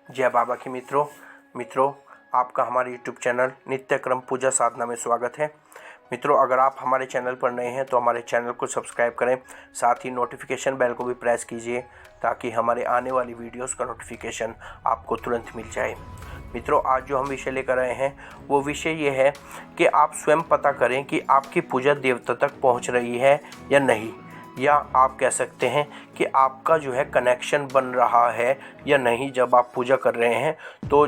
जय बाबा की मित्रों आपका हमारे YouTube चैनल नित्यक्रम पूजा साधना में स्वागत है। मित्रों, अगर आप हमारे चैनल पर नए हैं तो हमारे चैनल को सब्सक्राइब करें, साथ ही नोटिफिकेशन बेल को भी प्रेस कीजिए ताकि हमारे आने वाली वीडियोस का नोटिफिकेशन आपको तुरंत मिल जाए। मित्रों, आज जो हम विषय लेकर आए हैं वो विषय ये है कि आप स्वयं पता करें कि आपकी पूजा देवता तक पहुंच रही है या नहीं, या आप कह सकते हैं कि आपका जो है कनेक्शन बन रहा है या नहीं। जब आप पूजा कर रहे हैं तो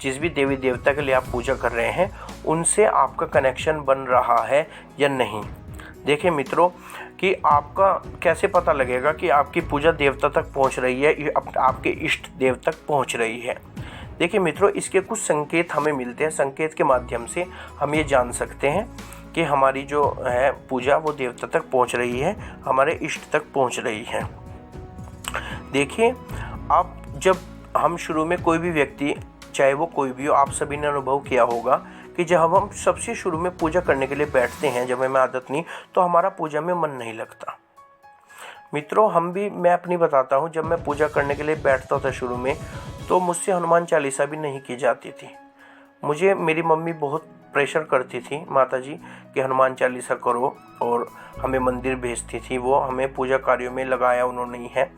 जिस भी देवी देवता के लिए आप पूजा कर रहे हैं उनसे आपका कनेक्शन बन रहा है या नहीं। देखिए मित्रों कि आपका कैसे पता लगेगा कि आपकी पूजा देवता तक पहुंच रही है, आपके इष्ट देव तक पहुंच रही है। देखिए मित्रों, इसके कुछ संकेत हमें मिलते हैं। संकेत के माध्यम से हम ये जान सकते हैं कि हमारी जो है पूजा वो देवता तक पहुंच रही है, हमारे इष्ट तक पहुंच रही है। देखिए, आप जब हम शुरू में कोई भी व्यक्ति, चाहे वो कोई भी हो, आप सभी ने अनुभव किया होगा कि जब हम सबसे शुरू में पूजा करने के लिए बैठते हैं, जब हमें आदत नहीं, तो हमारा पूजा में मन नहीं लगता। मित्रों, मैं अपनी बताता हूँ, जब मैं पूजा करने के लिए बैठता था शुरू में, तो मुझसे हनुमान चालीसा भी नहीं की जाती थी। मुझे मेरी मम्मी बहुत प्रेशर करती थी, माता जी, कि हनुमान चालीसा करो, और हमें मंदिर भेजती थी। वो हमें पूजा कार्यों में लगाया उन्होंने ही है,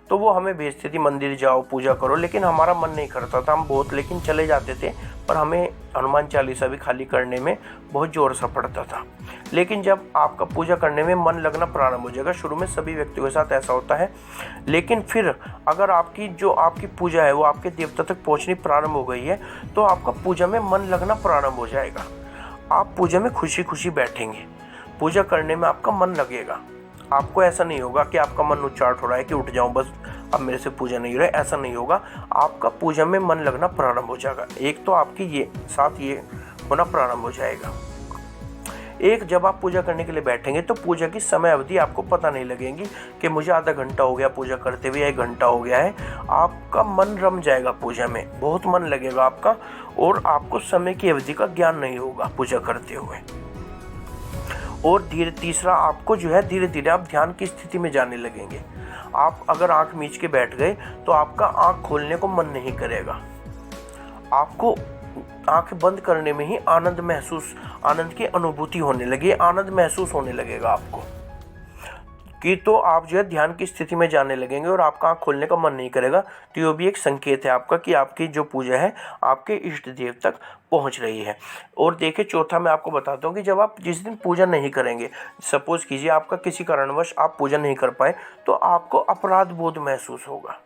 तो वो हमें भेजती थी मंदिर जाओ पूजा करो, लेकिन हमारा मन नहीं करता था। हम बहुत लेकिन चले जाते थे, पर हमें हनुमान चालीसा भी खाली करने में बहुत ज़ोर सा पड़ता था। लेकिन जब आपका पूजा करने में मन लगना प्रारंभ हो जाएगा, शुरू में सभी व्यक्तियों के साथ ऐसा होता है, लेकिन फिर अगर आपकी पूजा है वो आपके देवता तक पहुंचनी प्रारंभ हो गई है, तो आपका पूजा में मन लगना प्रारंभ हो जाएगा। आप पूजा में खुशी खुशी बैठेंगे, पूजा करने में आपका मन लगेगा। आपको ऐसा नहीं होगा कि आपका मन उच्चाट हो रहा है कि उठ जाऊं, बस अब मेरे से पूजा नहीं हो रहा है, ऐसा नहीं होगा। आपका पूजा में मन लगना प्रारंभ हो जाएगा। एक तो आपकी ये होना प्रारंभ हो जाएगा। एक, जब आप पूजा करने के लिए बैठेंगे तो पूजा की समय अवधि आपको पता नहीं लगेगी कि मुझे आधा घंटा हो गया पूजा करते हुए, 1 घंटा हो गया है। आपका मन रम जाएगा, पूजा में बहुत मन लगेगा आपका, और आपको समय की अवधि का ज्ञान नहीं होगा पूजा करते हुए। और तीसरा, आपको जो है धीरे धीरे आप ध्यान की स्थिति में जाने लगेंगे। आप अगर आंख मीच के बैठ गए तो आपका आंख खोलने को मन नहीं करेगा। आपको आंख बंद करने में ही आनंद की अनुभूति होने लगी, आनंद महसूस होने लगेगा आपको, कि तो आप जो है ध्यान की स्थिति में जाने लगेंगे और आपका आंख खोलने का मन नहीं करेगा। तो ये भी एक संकेत है आपका कि आपकी जो पूजा है आपके इष्ट देव तक पहुंच रही है। और देखिए, चौथा मैं आपको बताता हूँ कि जब आप जिस दिन पूजा नहीं करेंगे, सपोज कीजिए आपका किसी कारणवश आप पूजा नहीं कर पाए, तो आपको अपराध बोध महसूस होगा।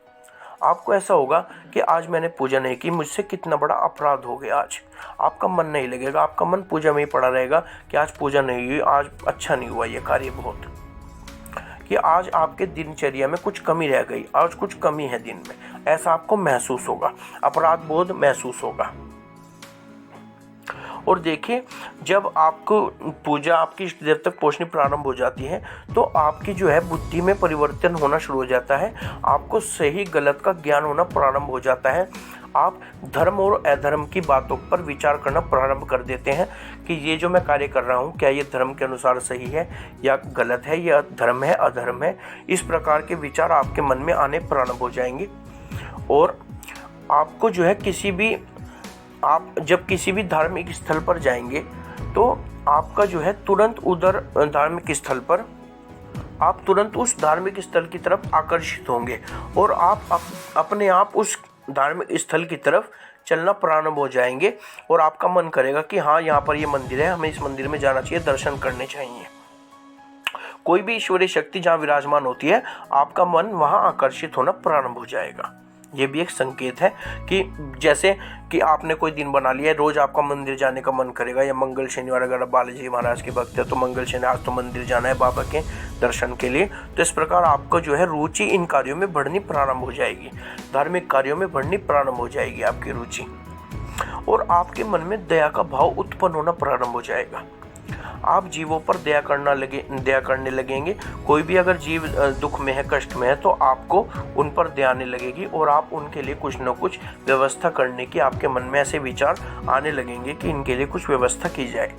आपको ऐसा होगा कि आज मैंने पूजा नहीं की, मुझसे कितना बड़ा अपराध हो गया आज। आपका मन नहीं लगेगा, आपका मन पूजा में ही पड़ा रहेगा कि आज पूजा नहीं हुई, आज अच्छा नहीं हुआ ये कार्य बहुत, कि आज आपके दिनचर्या में कुछ कमी रह गई, आज कुछ कमी है दिन में, ऐसा आपको महसूस होगा, अपराध बोध महसूस होगा। और देखिए, जब आपको पूजा आपकी इष्ट देव तक पहुंचनी प्रारंभ हो जाती है तो आपकी जो है बुद्धि में परिवर्तन होना शुरू हो जाता है। आपको सही गलत का ज्ञान होना प्रारंभ हो जाता है। आप धर्म और अधर्म की बातों पर विचार करना प्रारंभ कर देते हैं कि ये जो मैं कार्य कर रहा हूँ, क्या ये धर्म के अनुसार सही है या गलत है, या धर्म है अधर्म है। इस प्रकार के विचार आपके मन में आने प्रारंभ हो जाएंगे। और आपको जो है आप जब किसी भी धार्मिक स्थल पर जाएंगे तो आपका जो है तुरंत उधर धार्मिक स्थल पर आप तुरंत उस धार्मिक स्थल की तरफ आकर्षित होंगे, और आप अपने आप उस धार्मिक स्थल की तरफ चलना प्रारंभ हो जाएंगे, और आपका मन करेगा कि हाँ, यहाँ पर ये मंदिर है, हमें इस मंदिर में जाना चाहिए, दर्शन करने चाहिए। कोई भी ईश्वरीय शक्ति जहाँ विराजमान होती है, आपका मन वहाँ आकर्षित होना प्रारंभ हो जाएगा। ये भी एक संकेत है कि जैसे कि आपने कोई दिन बना लिया है, रोज आपका मंदिर जाने का मन करेगा, या मंगल शनिवार, अगर आप बालाजी महाराज के भक्त है तो मंगल शनिवार आज तो मंदिर जाना है बाबा के दर्शन के लिए। तो इस प्रकार आपका जो है रुचि इन कार्यों में बढ़नी प्रारंभ हो जाएगी, धार्मिक कार्यों में बढ़नी प्रारंभ हो जाएगी आपकी रुचि, और आपके मन में दया का भाव उत्पन्न होना प्रारंभ हो जाएगा। आप जीवों पर दया करने लगेंगे। कोई भी अगर जीव दुख में है, कष्ट में है, तो आपको उन पर दया आने लगेगी, और आप उनके लिए कुछ न कुछ व्यवस्था करने की आपके मन में ऐसे विचार आने लगेंगे कि इनके लिए कुछ व्यवस्था की जाए।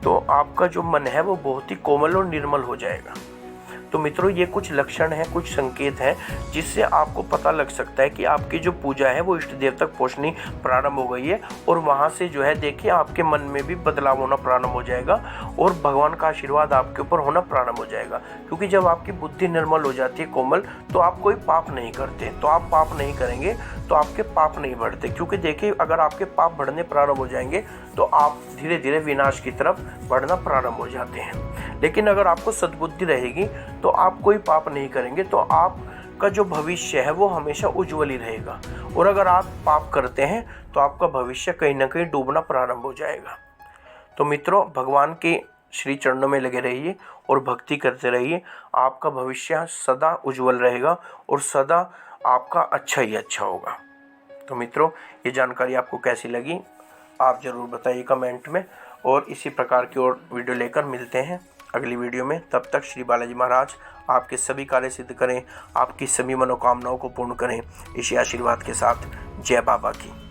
तो आपका जो मन है वो बहुत ही कोमल और निर्मल हो जाएगा। तो मित्रों ये कुछ लक्षण हैं, कुछ संकेत हैं जिससे आपको पता लग सकता है कि आपकी जो पूजा है वो इष्ट देव तक पहुंचनी प्रारंभ हो गई है। और वहां से जो है देखिए आपके मन में भी बदलाव होना प्रारंभ हो जाएगा और भगवान का आशीर्वाद आपके ऊपर होना प्रारंभ हो जाएगा। क्योंकि जब आपकी बुद्धि निर्मल हो जाती है कोमल, तो आप कोई पाप नहीं करते। तो आप पाप नहीं करेंगे तो आपके पाप नहीं बढ़ते। क्योंकि देखिए अगर आपके पाप बढ़ने प्रारंभ हो जाएंगे तो आप धीरे धीरे विनाश की तरफ बढ़ना प्रारंभ हो जाते हैं। लेकिन अगर आपको सद्बुद्धि रहेगी तो आप कोई पाप नहीं करेंगे, तो आपका जो भविष्य है वो हमेशा उज्ज्वल ही रहेगा। और अगर आप पाप करते हैं तो आपका भविष्य कहीं ना कहीं डूबना प्रारंभ हो जाएगा। तो मित्रों भगवान के श्री चरणों में लगे रहिए और भक्ति करते रहिए। आपका भविष्य सदा उज्जवल रहेगा और सदा आपका अच्छा ही अच्छा होगा। तो मित्रों ये जानकारी आपको कैसी लगी आप ज़रूर बताइए कमेंट में। और इसी प्रकार की और वीडियो लेकर मिलते हैं अगली वीडियो में। तब तक श्री बालाजी महाराज आपके सभी कार्य सिद्ध करें, आपकी सभी मनोकामनाओं को पूर्ण करें। इसी आशीर्वाद के साथ जय बाबा की।